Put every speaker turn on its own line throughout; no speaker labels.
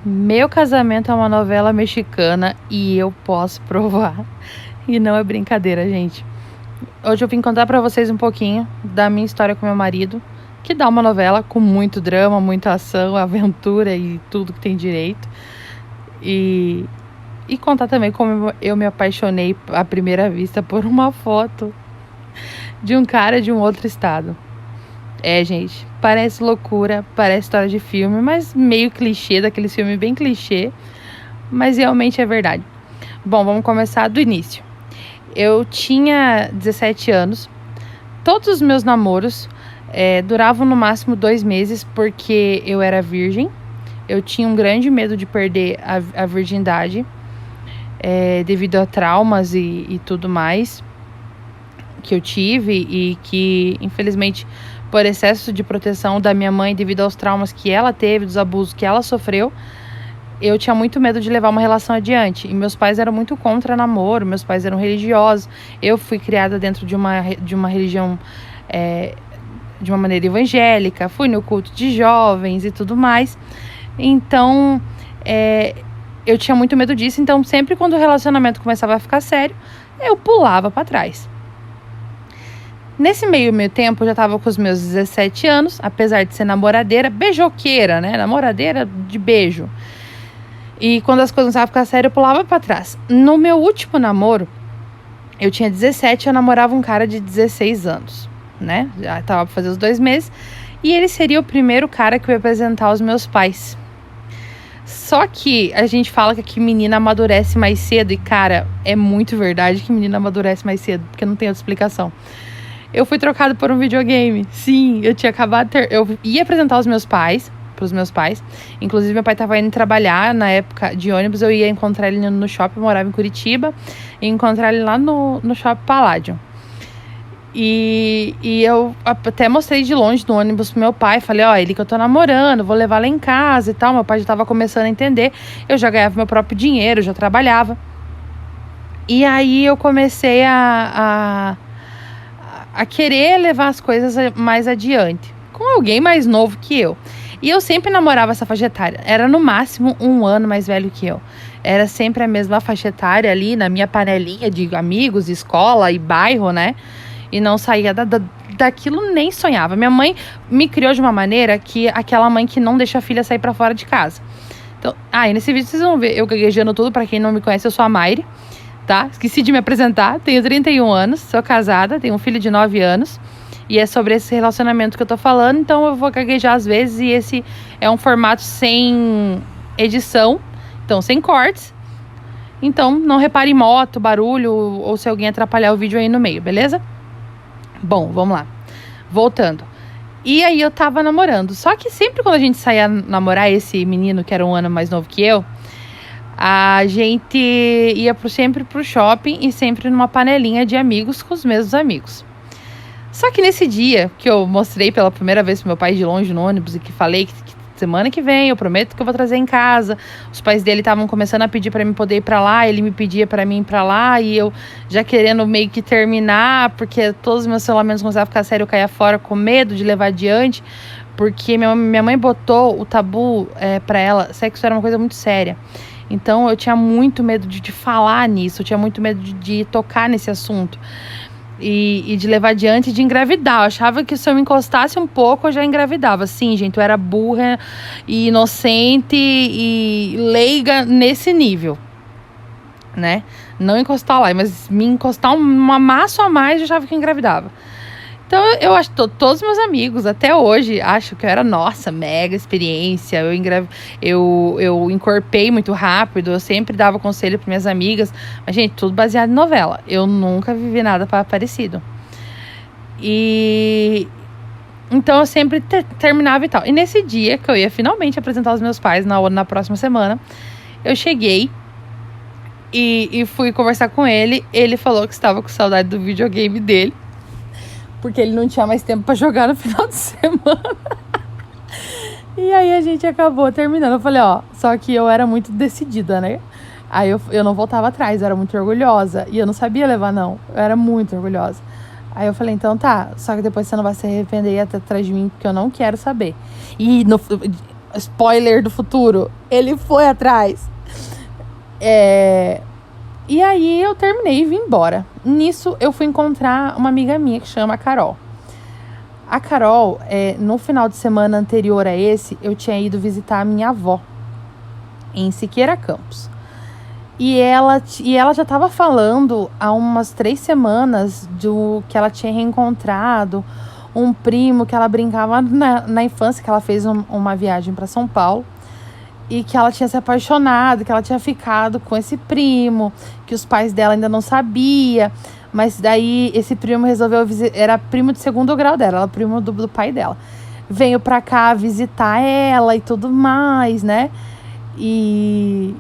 Meu casamento é uma novela mexicana e eu posso provar. E não é brincadeira, gente. Hoje eu vim contar pra vocês um pouquinho da minha história com meu marido, que dá uma novela com muito drama, muita ação, aventura e tudo que tem direito. E contar também como eu me apaixonei à primeira vista por uma foto de um cara de um outro estado. Gente, parece loucura, parece história de filme, mas meio clichê, daqueles filmes bem clichê, mas realmente é verdade. Bom, vamos começar do início. Eu tinha 17 anos, todos os meus namoros duravam no máximo 2 meses, porque eu era virgem, eu tinha um grande medo de perder a virgindade, devido a traumas e tudo mais que eu tive e que, infelizmente, por excesso de proteção da minha mãe, devido aos traumas que ela teve, dos abusos que ela sofreu, eu tinha muito medo de levar uma relação adiante. E meus pais eram muito contra namoro, meus pais eram religiosos. Eu fui criada dentro de uma religião, de uma maneira evangélica, fui no culto de jovens e tudo mais. Então, eu tinha muito medo disso. Então, sempre quando o relacionamento começava a ficar sério, eu pulava para trás. Nesse meio tempo, eu já tava com os meus 17 anos, apesar de ser namoradeira, beijoqueira, né? Namoradeira de beijo. E quando as coisas começavam a ficar sérias, eu pulava pra trás. No meu último namoro, eu tinha 17, eu namorava um cara de 16 anos, né? Já tava pra fazer os 2 meses. E ele seria o primeiro cara que eu ia apresentar aos meus pais. Só que a gente fala que menina amadurece mais cedo. E, cara, é muito verdade que menina amadurece mais cedo, porque não tem outra explicação. Eu fui trocada por um videogame. Sim, eu tinha acabado eu ia apresentar pros meus pais. Inclusive, meu pai tava indo trabalhar na época de ônibus. Eu ia encontrar ele no shopping, eu morava em Curitiba. E encontrar ele lá no shopping Palladium. E eu até mostrei de longe no ônibus pro meu pai. Falei, ele que eu tô namorando, vou levar lá em casa e tal. Meu pai já tava começando a entender. Eu já ganhava meu próprio dinheiro, já trabalhava. E aí eu comecei a querer levar as coisas mais adiante, com alguém mais novo que eu. E eu sempre namorava essa faixa etária. Era no máximo 1 ano mais velho que eu. Era sempre a mesma faixa etária ali, na minha panelinha de amigos, escola e bairro, né? E não saía daquilo, nem sonhava. Minha mãe me criou de uma maneira que aquela mãe que não deixa a filha sair pra fora de casa. Então, e nesse vídeo vocês vão ver eu gaguejando tudo. Pra quem não me conhece, eu sou a Mayre. Tá? Esqueci de me apresentar, tenho 31 anos, sou casada, tenho um filho de 9 anos e é sobre esse relacionamento que eu tô falando, então eu vou gaguejar às vezes e esse é um formato sem edição, então sem cortes, então não repare em moto, barulho ou se alguém atrapalhar o vídeo aí no meio, beleza? Bom, vamos lá, voltando. E aí eu tava namorando, só que sempre quando a gente saía namorar esse menino que era 1 ano mais novo que eu, a gente ia sempre pro shopping e sempre numa panelinha de amigos com os mesmos amigos. Só que nesse dia que eu mostrei pela primeira vez pro meu pai de longe no ônibus e que falei que semana que vem eu prometo que eu vou trazer em casa, os pais dele estavam começando a pedir para mim poder ir para lá, ele me pedia para mim ir para lá e eu já querendo meio que terminar, porque todos os meus relacionamentos começavam a ficar sério, eu caía fora com medo de levar adiante, porque minha mãe botou o tabu para ela, sexo era uma coisa muito séria. Então, eu tinha muito medo de falar nisso, eu tinha muito medo de tocar nesse assunto e de levar adiante e de engravidar. Eu achava que se eu me encostasse um pouco, eu já engravidava. Sim, gente, eu era burra e inocente e leiga nesse nível, né? Não encostar lá, mas me encostar uma massa a mais, eu achava que eu engravidava. Então, eu acho que todos os meus amigos, até hoje, acham que eu era, nossa, mega experiência. Eu encorpei muito rápido, eu sempre dava conselho para minhas amigas. Mas, gente, tudo baseado em novela. Eu nunca vivi nada parecido. E então, eu sempre terminava e tal. E nesse dia, que eu ia finalmente apresentar os meus pais, na próxima semana, eu cheguei e fui conversar com ele. Ele falou que estava com saudade do videogame dele, porque ele não tinha mais tempo pra jogar no final de semana. E aí a gente acabou terminando. Eu falei, só que eu era muito decidida, né? Aí eu não voltava atrás, eu era muito orgulhosa. E eu não sabia levar, não. Eu era muito orgulhosa. Aí eu falei, então tá, só que depois você não vai se arrepender e ir atrás de mim, porque eu não quero saber. E Spoiler do futuro. Ele foi atrás. E aí eu terminei e vim embora. Nisso eu fui encontrar uma amiga minha que chama Carol. A Carol, no final de semana anterior a esse, eu tinha ido visitar a minha avó em Siqueira Campos. E ela já estava falando há umas 3 semanas do que ela tinha reencontrado um primo que ela brincava na infância, que ela fez uma viagem para São Paulo. E que ela tinha se apaixonado, que ela tinha ficado com esse primo, que os pais dela ainda não sabiam. Mas daí esse primo resolveu visitar, era primo de 2º grau dela, era primo do pai dela. Veio pra cá visitar ela e tudo mais, né? E,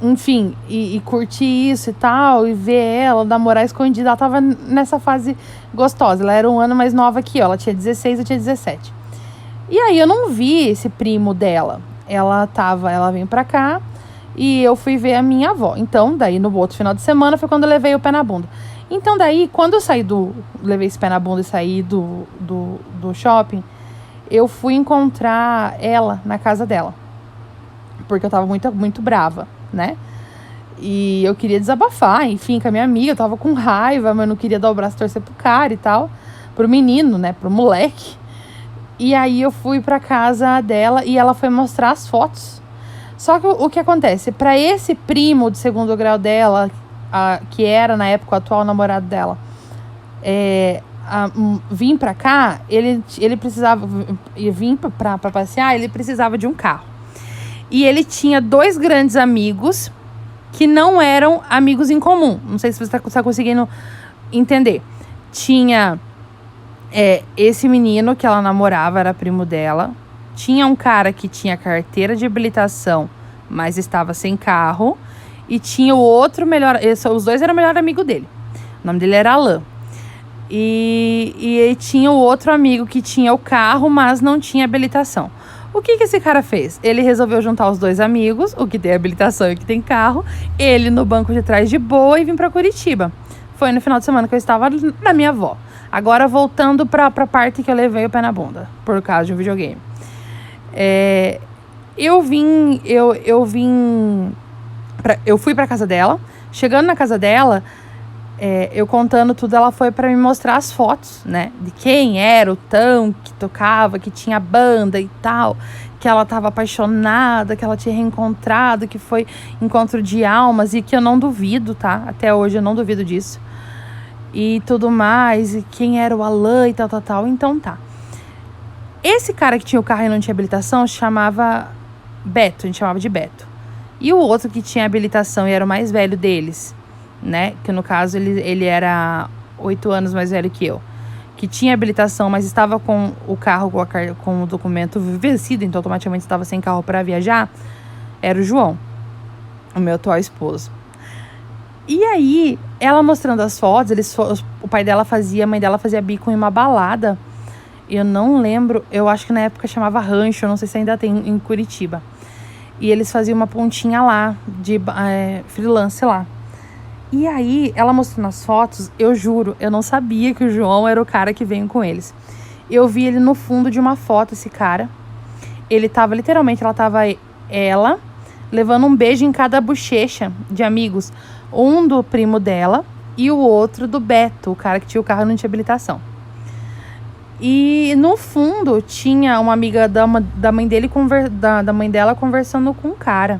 enfim, e curtir isso e tal, e ver ela, namorar escondida. Ela tava nessa fase gostosa, ela era um ano mais nova que eu, ela tinha 16, eu tinha 17. E aí eu não vi esse primo dela. Ela veio pra cá e eu fui ver a minha avó. Então, daí no outro final de semana foi quando eu levei o pé na bunda. Então, daí, quando eu levei esse pé na bunda e saí do shopping, eu fui encontrar ela na casa dela. Porque eu tava muito, muito brava, né? E eu queria desabafar, enfim, com a minha amiga. Eu tava com raiva, mas eu não queria dar o braço e torcer pro cara e tal. Pro menino, né? Pro moleque. E aí eu fui pra casa dela e ela foi mostrar as fotos. Só que o que acontece? Pra esse primo de 2º grau dela, que era na época o atual namorado dela, vir pra cá, ele precisava vir pra passear, ele precisava de um carro. E ele tinha 2 grandes amigos que não eram amigos em comum. Não sei se você tá conseguindo entender. Tinha... esse menino que ela namorava era primo dela. Tinha um cara que tinha carteira de habilitação, mas estava sem carro. E tinha o outro os 2 eram o melhor amigo dele. O nome dele era Alan. E tinha o outro amigo que tinha o carro, mas não tinha habilitação. O que esse cara fez? Ele resolveu juntar os 2 amigos, o que tem habilitação e o que tem carro, ele no banco de trás de boa e vim pra Curitiba. Foi no final de semana que eu estava na minha avó. Agora, voltando pra parte que eu levei o pé na bunda, por causa de um videogame. Eu fui pra casa dela. Chegando na casa dela, eu contando tudo, ela foi pra me mostrar as fotos, né? De quem era o Tão que tocava, que tinha banda e tal. Que ela tava apaixonada, que ela tinha reencontrado, que foi encontro de almas. E que eu não duvido, tá? Até hoje eu não duvido disso. E tudo mais, e quem era o Alan e tal. Então tá. Esse cara que tinha o carro e não tinha habilitação chamava Beto, a gente chamava de Beto. E o outro que tinha habilitação e era o mais velho deles, né? Que no caso ele era 8 anos mais velho que eu. Que tinha habilitação, mas estava com o carro, com o documento vencido, então automaticamente estava sem carro para viajar, era o João, o meu atual esposo. E aí, ela mostrando as fotos, o pai dela a mãe dela fazia bico em uma balada. Eu não lembro, eu acho que na época chamava Rancho, eu não sei se ainda tem em Curitiba. E eles faziam uma pontinha lá, de freelance lá. E aí, ela mostrando as fotos, eu juro, eu não sabia que o João era o cara que veio com eles. Eu vi ele no fundo de uma foto, esse cara. Ele tava, literalmente, ela levando um beijo em cada bochecha de amigos. Um do primo dela e o outro do Beto, o cara que tinha o carro e não tinha habilitação. E no fundo tinha uma amiga da mãe dele, da mãe dela conversando com um cara.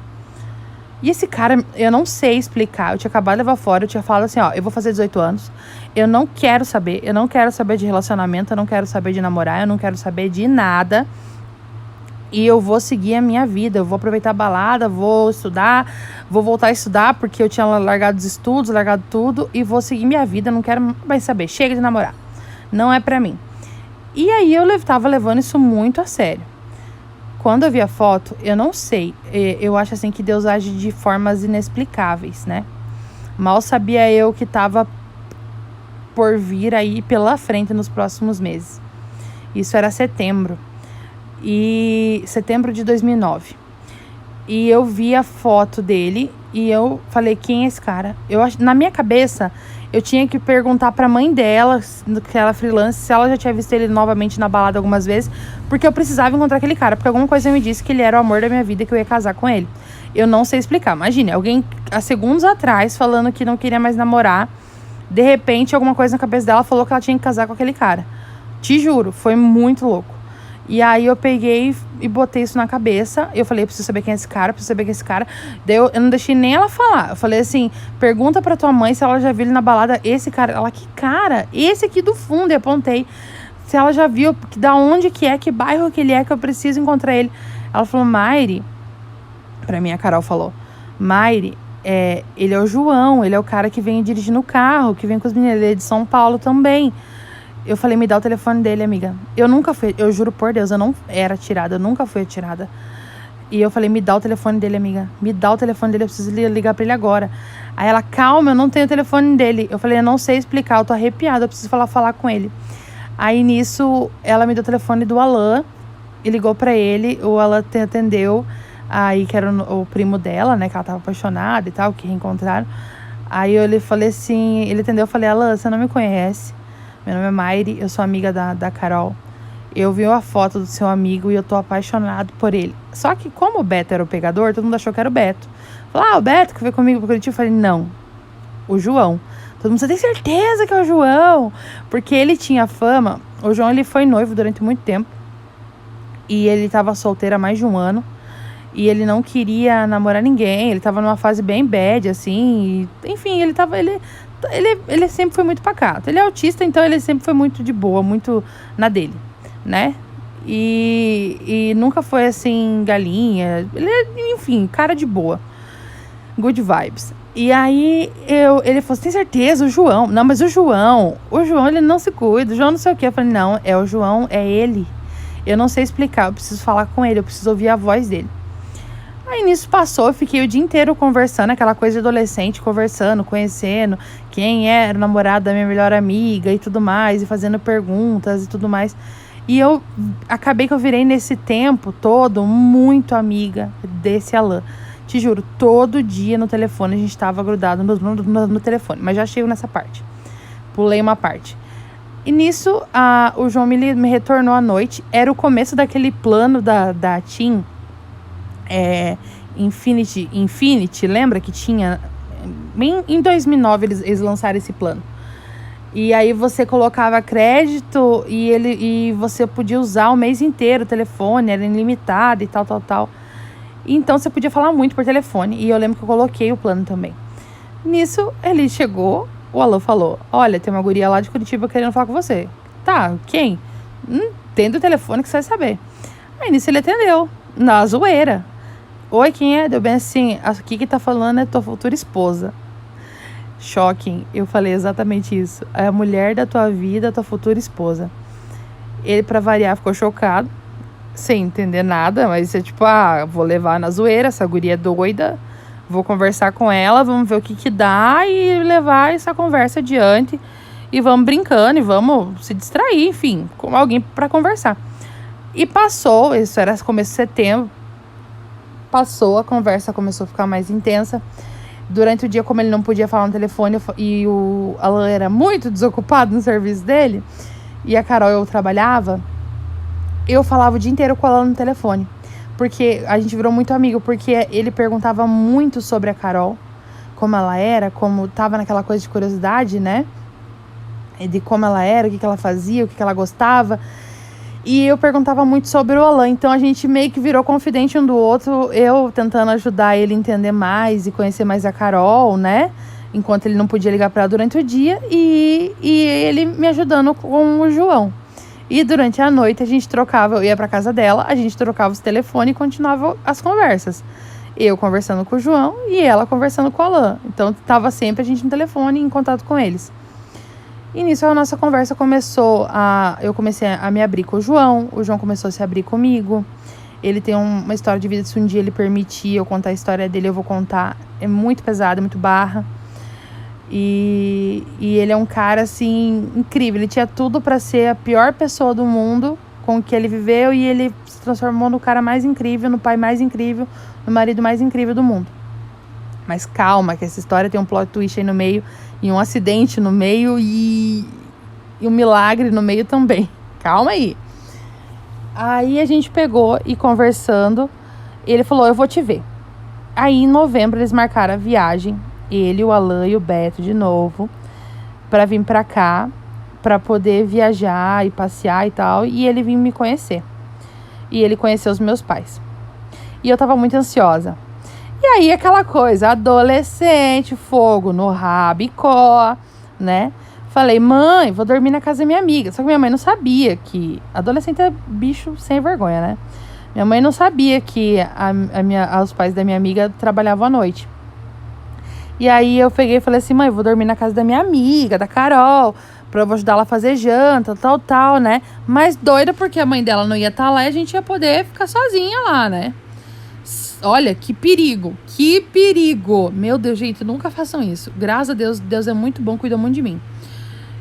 E esse cara, eu não sei explicar. Eu tinha acabado de levar fora, eu tinha falado assim, ó, eu vou fazer 18 anos. Eu não quero saber de relacionamento, eu não quero saber de namorar, eu não quero saber de nada. E eu vou seguir a minha vida, eu vou aproveitar a balada, vou estudar, vou voltar a estudar, porque eu tinha largado os estudos, largado tudo, e vou seguir minha vida, não quero mais saber, chega de namorar. Não é pra mim. E aí eu tava levando isso muito a sério. Quando eu vi a foto, eu não sei, eu acho assim que Deus age de formas inexplicáveis, né? Mal sabia eu que tava por vir aí pela frente nos próximos meses. Isso era setembro de 2009. E eu vi a foto dele e eu falei, quem é esse cara? Na minha cabeça, eu tinha que perguntar pra mãe dela, que ela é freelance, se ela já tinha visto ele novamente na balada algumas vezes, porque eu precisava encontrar aquele cara, porque alguma coisa me disse que ele era o amor da minha vida e que eu ia casar com ele. Eu não sei explicar. Imagine, alguém há segundos atrás falando que não queria mais namorar, de repente alguma coisa na cabeça dela falou que ela tinha que casar com aquele cara. Te juro, foi muito louco. E aí eu peguei e botei isso na cabeça. Eu falei, eu preciso saber quem é esse cara, preciso saber quem é esse cara. Daí eu não deixei nem ela falar. Eu falei assim, pergunta pra tua mãe se ela já viu ele na balada. Esse cara, ela, que cara? Esse aqui do fundo, eu apontei. Se ela já viu, da onde que é, que bairro que ele é, que eu preciso encontrar ele. Ela falou, Maire, pra mim a Carol falou, Maire, ele é o João, ele é o cara que vem dirigindo o carro, que vem com os meninos, ele é de São Paulo também. Eu falei, me dá o telefone dele, amiga. Eu nunca fui, eu juro por Deus, eu não era atirada, eu nunca fui atirada. E eu falei, me dá o telefone dele, amiga. Me dá o telefone dele, eu preciso ligar pra ele agora. Aí ela, calma, eu não tenho o telefone dele. Eu falei, eu não sei explicar, eu tô arrepiada, eu preciso falar com ele. Aí nisso, ela me deu o telefone do Alan e ligou pra ele, o Alan atendeu, aí que era o primo dela, né, que ela tava apaixonada e tal, que reencontraram. Aí eu falei assim, ele atendeu, eu falei, Alan, você não me conhece? Meu nome é Maire, eu sou amiga da Carol. Eu vi a foto do seu amigo e eu tô apaixonado por ele. Só que como o Beto era o pegador, todo mundo achou que era o Beto. Falou, o Beto que veio comigo pro Curitiba. Eu falei, não, o João. Todo mundo, você tem certeza que é o João? Porque ele tinha fama. O João, ele foi noivo durante muito tempo. E ele tava solteiro há mais de um ano. E ele não queria namorar ninguém. Ele tava numa fase bem bad, assim. E, enfim, ele sempre foi muito pacato. Ele é autista, então ele sempre foi muito de boa, muito na dele, né? E nunca foi assim, galinha. Ele é, enfim, cara de boa. Good vibes. E aí ele falou, tem certeza, o João? Não, mas o João, ele não se cuida, o João não sei o quê. Eu falei, não, é o João, é ele. Eu não sei explicar, eu preciso falar com ele, eu preciso ouvir a voz dele. Aí nisso passou, eu fiquei o dia inteiro conversando, aquela coisa de adolescente, conversando, conhecendo quem era o namorado da minha melhor amiga e tudo mais, e fazendo perguntas e tudo mais. E eu acabei que eu virei nesse tempo todo muito amiga desse Alan. Te juro, todo dia no telefone a gente tava grudado no telefone, mas já chego nessa parte. Pulei uma parte. E nisso o João me retornou à noite, era o começo daquele plano da TIM, Infinity, lembra que tinha? Em 2009 eles lançaram esse plano. E aí você colocava crédito e você podia usar o mês inteiro o telefone, era ilimitado e tal. Então você podia falar muito por telefone. E eu lembro que eu coloquei o plano também. Nisso ele chegou, o Alan falou, olha, tem uma guria lá de Curitiba querendo falar com você. Tá, quem? Tendo o telefone que você vai saber. Aí nisso ele atendeu, na zoeira. Oi, quem é? Deu bem assim, aqui que tá falando é tua futura esposa. Shocking, eu falei exatamente isso. É a mulher da tua vida, tua futura esposa. Ele, pra variar, ficou chocado, sem entender nada, mas é tipo, vou levar na zoeira, essa guria é doida, vou conversar com ela, vamos ver o que dá e levar essa conversa adiante. E vamos brincando e vamos se distrair, enfim, com alguém pra conversar. E passou, isso era começo de setembro, passou, a conversa começou a ficar mais intensa. Durante o dia, como ele não podia falar no telefone e o Alan era muito desocupado no serviço dele, e a Carol, eu trabalhava, eu falava o dia inteiro com o Alan no telefone. Porque a gente virou muito amigo, porque ele perguntava muito sobre a Carol, como ela era, como tava naquela coisa de curiosidade, né? De como ela era, o que ela fazia, o que ela gostava. E eu perguntava muito sobre o Alan, então a gente meio que virou confidente um do outro, eu tentando ajudar ele a entender mais e conhecer mais a Carol, né? Enquanto ele não podia ligar para ela durante o dia, e ele me ajudando com o João. E durante a noite a gente trocava, eu ia pra casa dela, a gente trocava os telefones e continuava as conversas. Eu conversando com o João e ela conversando com o Alan. Então tava sempre a gente no telefone em contato com eles. E nisso a nossa conversa começou eu comecei a me abrir com o João começou a se abrir comigo. Ele tem uma história de vida, se um dia ele permitir eu contar a história dele, eu vou contar. É muito pesado, é muito barra. E ele é um cara, assim, incrível. Ele tinha tudo pra ser a pior pessoa do mundo com o que ele viveu e ele se transformou no cara mais incrível, no pai mais incrível, no marido mais incrível do mundo. Mas calma, que essa história tem um plot twist aí no meio, e um acidente no meio e um milagre no meio também. Calma aí. Aí a gente pegou e conversando, ele falou, eu vou te ver. Aí em novembro eles marcaram a viagem, ele, o Alan e o Beto de novo, pra vir pra cá, pra poder viajar e passear e tal, e ele vir me conhecer. E ele conheceu os meus pais. E eu tava muito ansiosa. E aí aquela coisa, adolescente, fogo no rabicó, né? Falei, mãe, vou dormir na casa da minha amiga. Só que minha mãe não sabia que... Adolescente é bicho sem vergonha, né? Minha mãe não sabia que os pais da minha amiga trabalhavam à noite. E aí eu peguei e falei assim, mãe, vou dormir na casa da minha amiga, da Carol, pra eu ajudar ela a fazer janta, tal, né? Mas doida porque a mãe dela não ia estar lá e a gente ia poder ficar sozinha lá, né? Olha, que perigo. Meu Deus, gente, nunca façam isso. Graças a Deus, Deus é muito bom, cuida muito de mim.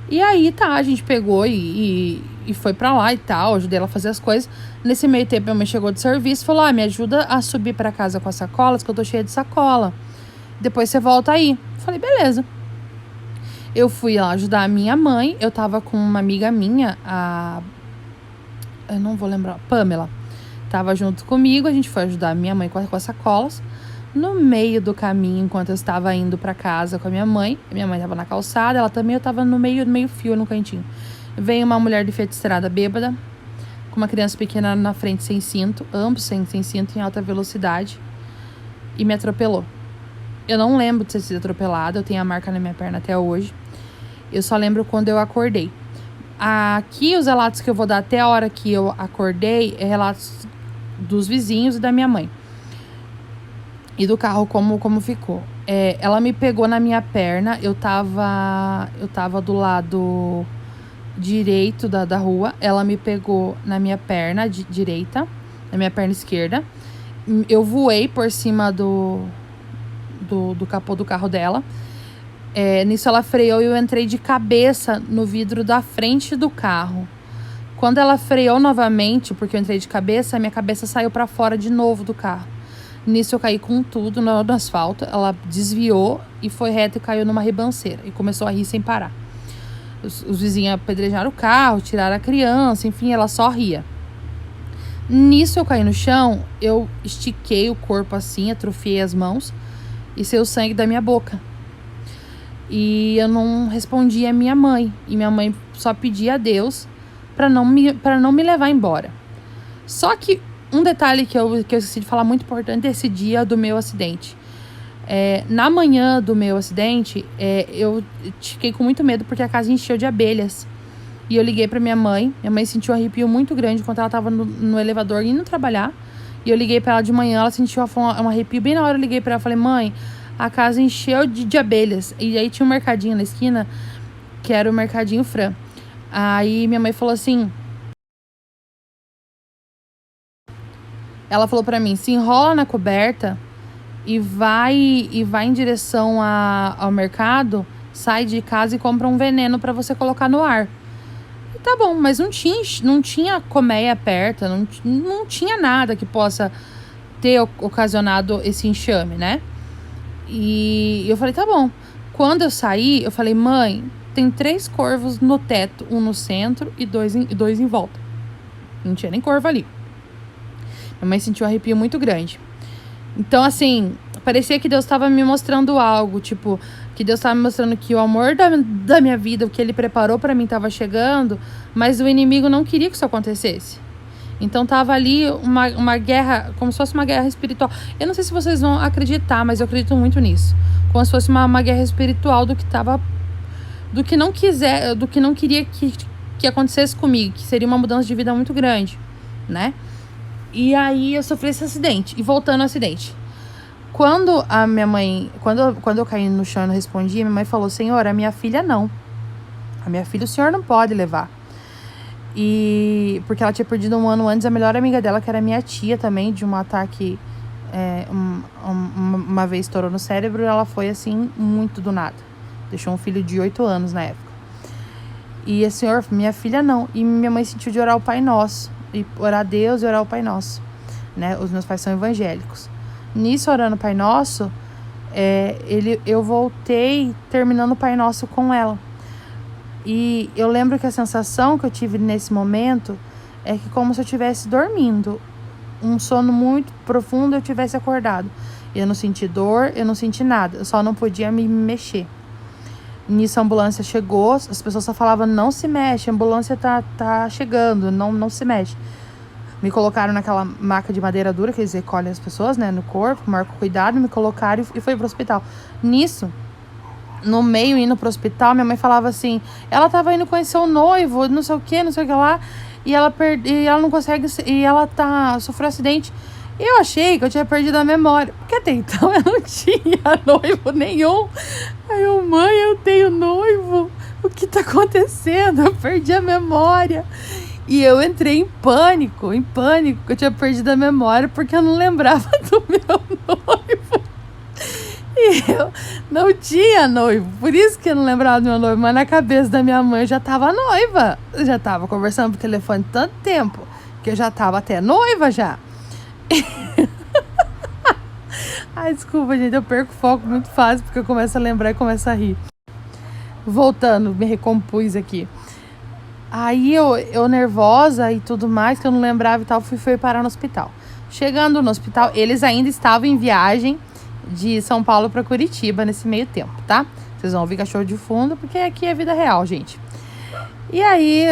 E aí, tá, a gente pegou e foi pra lá e tal, ajudei ela a fazer as coisas. Nesse meio tempo, minha mãe chegou de serviço e falou, me ajuda a subir pra casa com as sacolas, que eu tô cheia de sacola. Depois você volta aí. Falei, beleza. Eu fui lá ajudar a minha mãe, eu tava com uma amiga minha, eu não vou lembrar, Pamela. Tava junto comigo, a gente foi ajudar a minha mãe com as sacolas. No meio do caminho, enquanto eu estava indo pra casa com a minha mãe tava na calçada, ela também, eu tava no meio fio, no cantinho. Veio uma mulher de feiticeirada bêbada, com uma criança pequena na frente sem cinto, ambos sem cinto, em alta velocidade, e me atropelou. Eu não lembro de ter sido atropelada, eu tenho a marca na minha perna até hoje. Eu só lembro quando eu acordei. Aqui, os relatos que eu vou dar até a hora que eu acordei, é relatos dos vizinhos e da minha mãe. E do carro, como ficou. Ela me pegou na minha perna, eu tava do lado direito da rua. Ela me pegou na minha perna direita, na minha perna esquerda. Eu voei por cima do capô do carro dela. Nisso ela freou e eu entrei de cabeça no vidro da frente do carro. Quando ela freou novamente, porque eu entrei de cabeça, a minha cabeça saiu pra fora de novo do carro. Nisso eu caí com tudo no asfalto, ela desviou e foi reta e caiu numa ribanceira. E começou a rir sem parar. Os vizinhos apedrejaram o carro, tiraram a criança, enfim, ela só ria. Nisso eu caí no chão, eu estiquei o corpo assim, atrofiei as mãos e saiu sangue da minha boca. E eu não respondi a minha mãe. E minha mãe só pedia a Deus pra não me levar embora. Só que um detalhe que eu esqueci de falar muito importante desse dia do meu acidente. Na manhã do meu acidente, eu fiquei com muito medo porque a casa encheu de abelhas. E eu liguei pra minha mãe. Minha mãe sentiu um arrepio muito grande enquanto ela tava no elevador indo trabalhar. E eu liguei pra ela de manhã, ela sentiu um arrepio. Bem na hora eu liguei pra ela e falei, mãe, a casa encheu de abelhas. E aí tinha um mercadinho na esquina, que era o Mercadinho Fran. Aí minha mãe falou assim... Ela falou pra mim, se enrola na coberta e vai em direção ao mercado, sai de casa e compra um veneno pra você colocar no ar. E tá bom, mas não tinha colmeia perto, não tinha nada que possa ter ocasionado esse enxame, né? E eu falei, tá bom. Quando eu saí, eu falei, mãe, tem 3 corvos no teto, um no centro e dois em volta. Não tinha nem corvo ali. Minha mãe sentiu um arrepio muito grande. Então, assim, parecia que Deus estava me mostrando algo. Tipo, que Deus estava me mostrando que o amor da minha vida, o que Ele preparou pra mim, estava chegando. Mas o inimigo não queria que isso acontecesse. Então, tava ali uma guerra, como se fosse uma guerra espiritual. Eu não sei se vocês vão acreditar, mas eu acredito muito nisso. Como se fosse uma guerra espiritual do que não queria que acontecesse comigo. Que seria uma mudança de vida muito grande, né? E aí eu sofri esse acidente. E voltando ao acidente. Quando a minha mãe... Quando eu caí no chão e não respondi, minha mãe falou, Senhor, a minha filha não. A minha filha o senhor não pode levar. E... Porque ela tinha perdido um ano antes a melhor amiga dela, que era minha tia também, de um ataque... uma vez estourou no cérebro e ela foi assim, muito do nada. Deixou um filho de 8 anos na época. E o senhor, minha filha não. E minha mãe sentiu de orar o Pai Nosso. orar a Deus e orar o Pai Nosso, né? Os meus pais são evangélicos. Nisso, orando o Pai Nosso, eu voltei terminando o Pai Nosso com ela. E eu lembro que a sensação que eu tive nesse momento é que como se eu estivesse dormindo. Um sono muito profundo, eu tivesse acordado. Eu não senti dor, eu não senti nada. Eu só não podia me mexer. Nisso a ambulância chegou, as pessoas só falavam, não se mexe, a ambulância tá chegando, não se mexe. Me colocaram naquela maca de madeira dura, que eles recolhem as pessoas, né, no corpo, marcam cuidado, me colocaram e fui pro hospital. Nisso, no meio, indo pro hospital, minha mãe falava assim, ela tava indo conhecer o noivo, não sei o que lá, e ela não consegue, e ela sofreu um acidente. E eu achei que eu tinha perdido a memória, porque até então eu não tinha noivo nenhum. Aí eu, mãe, eu tenho noivo, o que tá acontecendo? Eu perdi a memória. E eu entrei em pânico, que eu tinha perdido a memória, porque eu não lembrava do meu noivo. E eu não tinha noivo, por isso que eu não lembrava do meu noivo. Mas na cabeça da minha mãe eu já tava noiva. Eu já tava conversando por telefone tanto tempo, que eu já tava até noiva já. Ai, desculpa, gente, eu perco o foco muito fácil, porque eu começo a lembrar e começo a rir. Voltando, me recompus aqui. Aí eu nervosa e tudo mais, que eu não lembrava e tal, fui parar no hospital. Chegando no hospital, eles ainda estavam em viagem de São Paulo para Curitiba nesse meio tempo, tá? Vocês vão ouvir cachorro de fundo, porque aqui é vida real, gente. E aí,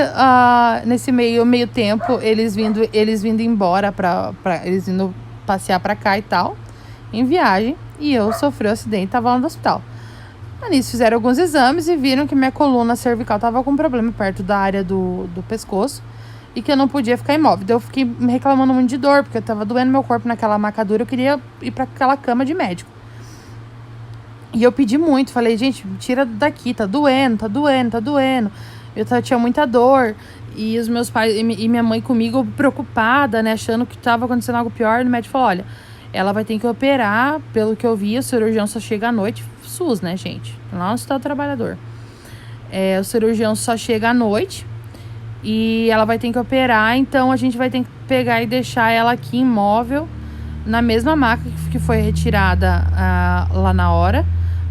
nesse meio tempo, eles vindo embora, eles indo passear pra cá e tal, em viagem, e eu sofri um acidente e tava lá no hospital. Nisso fizeram alguns exames e viram que minha coluna cervical tava com problema perto da área do pescoço e que eu não podia ficar imóvel. Então eu fiquei reclamando muito de dor, porque eu tava doendo meu corpo naquela macadura, eu queria ir pra aquela cama de médico. E eu pedi muito, falei, gente, tira daqui, tá doendo. Eu tinha muita dor, e os meus pais e minha mãe comigo preocupada, né, achando que tava acontecendo algo pior. E o médico falou, olha, ela vai ter que operar, pelo que eu vi, o cirurgião só chega à noite, SUS, né, gente, lá no Hospital do Trabalhador. O cirurgião só chega à noite, e ela vai ter que operar, então a gente vai ter que pegar e deixar ela aqui imóvel, na mesma maca que foi retirada lá na hora,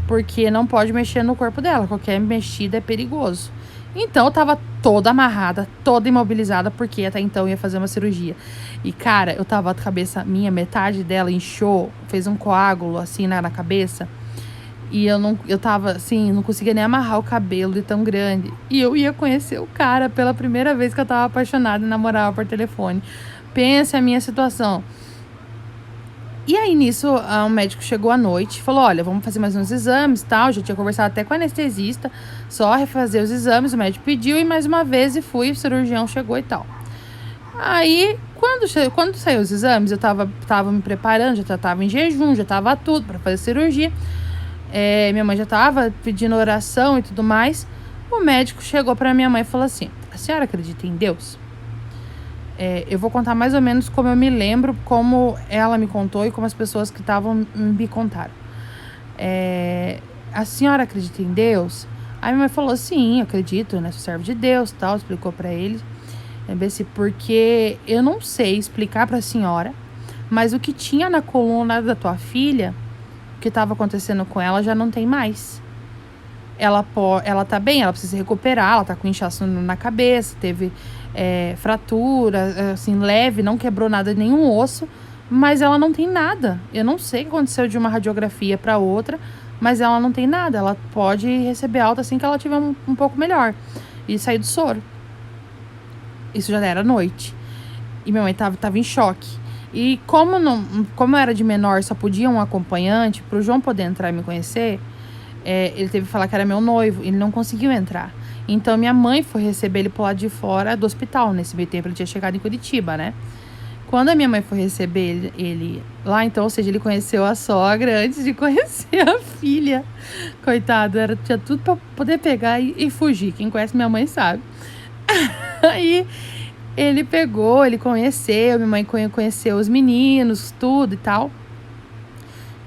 porque não pode mexer no corpo dela, qualquer mexida é perigoso. Então eu tava toda amarrada, toda imobilizada, porque até então eu ia fazer uma cirurgia. E cara, eu tava com a cabeça, metade dela inchou, fez um coágulo assim na cabeça. E eu tava assim, não conseguia nem amarrar o cabelo de tão grande. E eu ia conhecer o cara pela primeira vez que eu tava apaixonada e namorava por telefone. Pensa a minha situação. E aí, nisso, um médico chegou à noite e falou, olha, vamos fazer mais uns exames e tal. Já tinha conversado até com o anestesista, só refazer os exames. O médico pediu e mais uma vez o cirurgião chegou e tal. Aí, quando saiu os exames, eu tava me preparando, já tava em jejum, já tava tudo para fazer cirurgia. Minha mãe já tava pedindo oração e tudo mais. O médico chegou para minha mãe e falou assim, a senhora acredita em Deus? Eu vou contar mais ou menos como eu me lembro, como ela me contou e como as pessoas que estavam me contaram. A senhora acredita em Deus? Aí minha mãe falou, sim, eu acredito, né? Sou servo de Deus, tal, explicou pra ele. Porque eu não sei explicar pra senhora, mas o que tinha na coluna da tua filha, o que estava acontecendo com ela, já não tem mais. Ela tá bem, ela precisa se recuperar, ela tá com inchaço na cabeça, teve fratura, assim, leve, não quebrou nada, nenhum osso, mas ela não tem nada. Eu não sei o que aconteceu de uma radiografia para outra, mas ela não tem nada. Ela pode receber alta assim que ela tiver um pouco melhor e sair do soro. Isso já era noite. E minha mãe tava em choque. E como eu era de menor, só podia um acompanhante, pro João poder entrar e me conhecer, ele teve que falar que era meu noivo, ele não conseguiu entrar. Então minha mãe foi receber ele pro lado de fora do hospital. Nesse meio tempo ele tinha chegado em Curitiba, né? Quando a minha mãe foi receber ele lá, então, ou seja, ele conheceu a sogra antes de conhecer a filha. Coitado, tinha tudo pra poder pegar e fugir. Quem conhece minha mãe sabe. Aí ele pegou, ele conheceu, minha mãe conheceu os meninos, tudo e tal.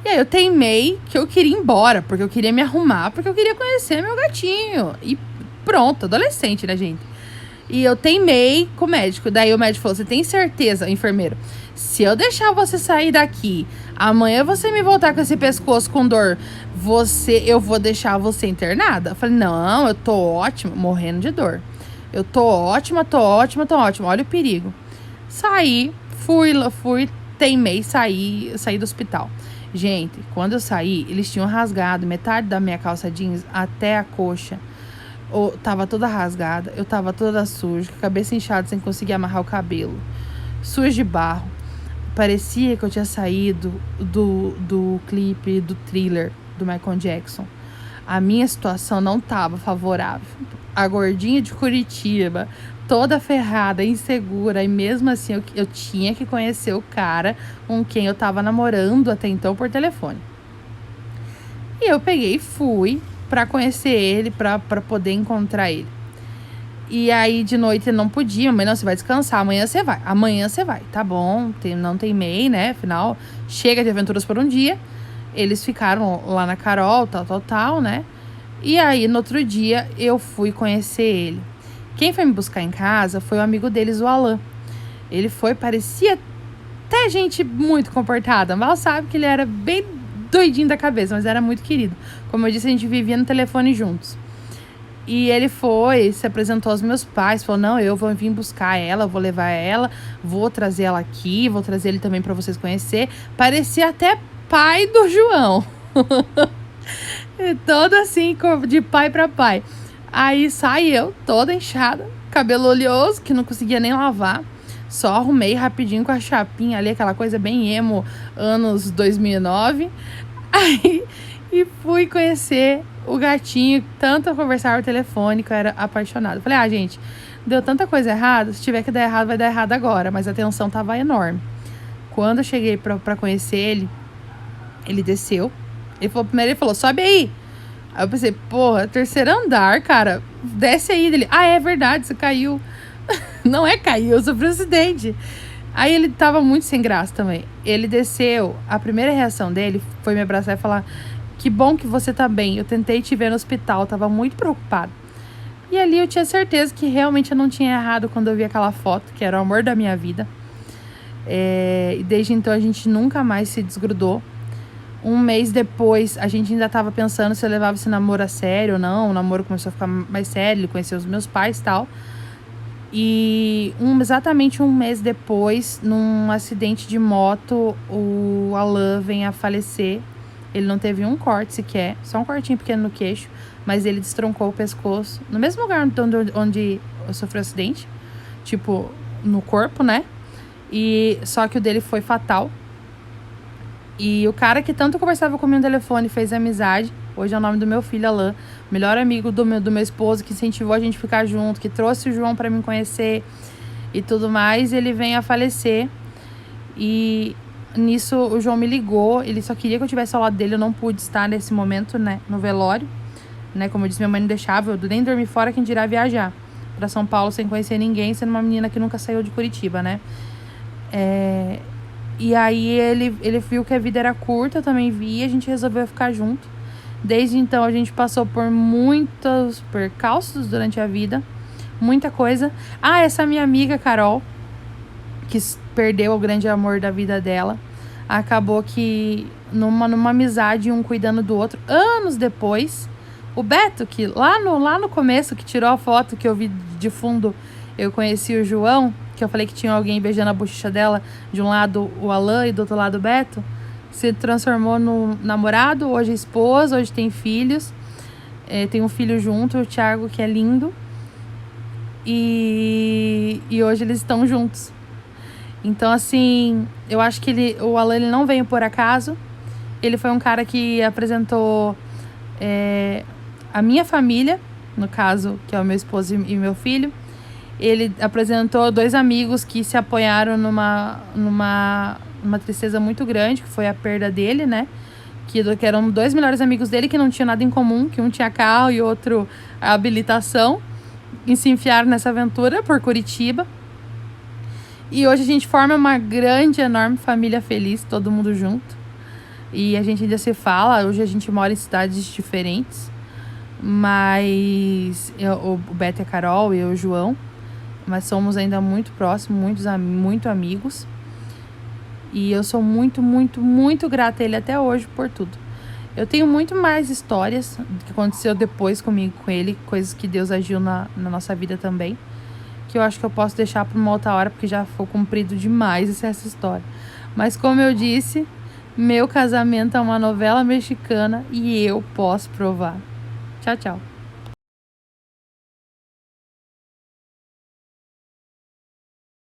E aí eu teimei que eu queria ir embora, porque eu queria me arrumar, porque eu queria conhecer meu gatinho. E pronto, adolescente, né, gente? E eu teimei com o médico. Daí o médico falou, você tem certeza, enfermeiro? Se eu deixar você sair daqui, amanhã você me voltar com esse pescoço com dor, eu vou deixar você internada? Eu falei, não, eu tô ótima, morrendo de dor. Eu tô ótima. Olha o perigo. Saí, teimei, saí do hospital. Gente, quando eu saí, eles tinham rasgado metade da minha calça jeans até a coxa. Tava toda rasgada, eu tava toda suja, com a cabeça inchada sem conseguir amarrar o cabelo, suja de barro. Parecia que eu tinha saído do clipe, do Thriller, do Michael Jackson. A minha situação não tava favorável. A gordinha de Curitiba, toda ferrada, insegura, e mesmo assim eu tinha que conhecer o cara com quem eu tava namorando até então por telefone. E eu peguei e fui pra conhecer ele, pra poder encontrar ele. E aí de noite ele não podia, mas não, você vai descansar, amanhã você vai, tá bom, não teimei, né, afinal, chega de aventuras por um dia. Eles ficaram lá na Carol, tal, né, e aí no outro dia eu fui conhecer ele. Quem foi me buscar em casa foi o amigo deles, o Alan. Ele parecia até gente muito comportada, mal sabe que ele era bem doidinho da cabeça, mas era muito querido. Como eu disse, a gente vivia no telefone juntos. E ele se apresentou aos meus pais, falou, não, eu vou vir buscar ela, vou levar ela, vou trazer ela aqui, vou trazer ele também pra vocês conhecer. Parecia até pai do João. Todo assim, de pai pra pai. Aí saí eu, toda inchada, cabelo oleoso, que não conseguia nem lavar. Só arrumei rapidinho com a chapinha ali, aquela coisa bem emo, anos 2009. Aí, e fui conhecer o gatinho. Tanto eu conversava por telefone, que eu era apaixonada. Falei, gente, deu tanta coisa errada, se tiver que dar errado, vai dar errado agora. Mas a tensão tava enorme. Quando eu cheguei pra conhecer ele desceu. Primeiro ele falou, sobe aí. Aí eu pensei, porra, terceiro andar, cara, desce aí. Ele, é verdade, você caiu. Não caiu, eu sofri um acidente. Aí ele tava muito sem graça também. Ele desceu, a primeira reação dele foi me abraçar e falar, que bom que você tá bem, eu tentei te ver no hospital, tava muito preocupado. E ali eu tinha certeza que realmente eu não tinha errado quando eu vi aquela foto, que era o amor da minha vida. E desde então a gente nunca mais se desgrudou. Um mês depois, a gente ainda tava pensando se eu levava esse namoro a sério ou não. O namoro começou a ficar mais sério, ele conheceu os meus pais e tal. E exatamente um mês depois, num acidente de moto, o Alan vem a falecer. Ele não teve um corte sequer, só um cortinho pequeno no queixo, mas ele destroncou o pescoço no mesmo lugar onde eu sofri o acidente, tipo, no corpo, né? E só que o dele foi fatal. E o cara que tanto conversava comigo no telefone, fez amizade, hoje é o nome do meu filho, Alan, melhor amigo do meu esposo, que incentivou a gente a ficar junto, que trouxe o João pra me conhecer e tudo mais, ele vem a falecer. E nisso o João me ligou, ele só queria que eu estivesse ao lado dele, eu não pude estar nesse momento, né, no velório, né, como eu disse, minha mãe não deixava, eu nem dormi fora, quem dirá viajar pra São Paulo sem conhecer ninguém, sendo uma menina que nunca saiu de Curitiba, né. E aí ele viu que a vida era curta, eu também vi, a gente resolveu ficar junto. Desde então a gente passou por muitos percalços durante a vida, muita coisa. Essa minha amiga Carol, que perdeu o grande amor da vida dela, acabou que numa amizade, um cuidando do outro, anos depois, o Beto, que lá no começo, que tirou a foto que eu vi de fundo, eu conheci o João, que eu falei que tinha alguém beijando a bochecha dela, de um lado o Alan e do outro lado o Beto, se transformou no namorado, hoje é esposa, hoje tem filhos, tem um filho junto, o Thiago, que é lindo, e hoje eles estão juntos. Então, assim, eu acho que o Alan ele não veio por acaso. Ele foi um cara que apresentou a minha família, no caso, que é o meu esposo e meu filho. Ele apresentou dois amigos que se apoiaram numa tristeza muito grande, que foi a perda dele, né? Que eram dois melhores amigos dele que não tinham nada em comum, que um tinha carro e outro a habilitação, e se enfiaram nessa aventura por Curitiba. E hoje a gente forma uma grande, enorme família feliz, todo mundo junto. E a gente ainda se fala, hoje a gente mora em cidades diferentes, mas o Beto e a Carol e eu e o João, mas somos ainda muito próximos, muito amigos. E eu sou muito, muito, muito grata a ele até hoje por tudo. Eu tenho muito mais histórias que aconteceu depois comigo, com ele, coisas que Deus agiu na nossa vida também, que eu acho que eu posso deixar para uma outra hora, porque já foi comprido demais essa história. Mas como eu disse, meu casamento é uma novela mexicana e eu posso provar. Tchau, tchau.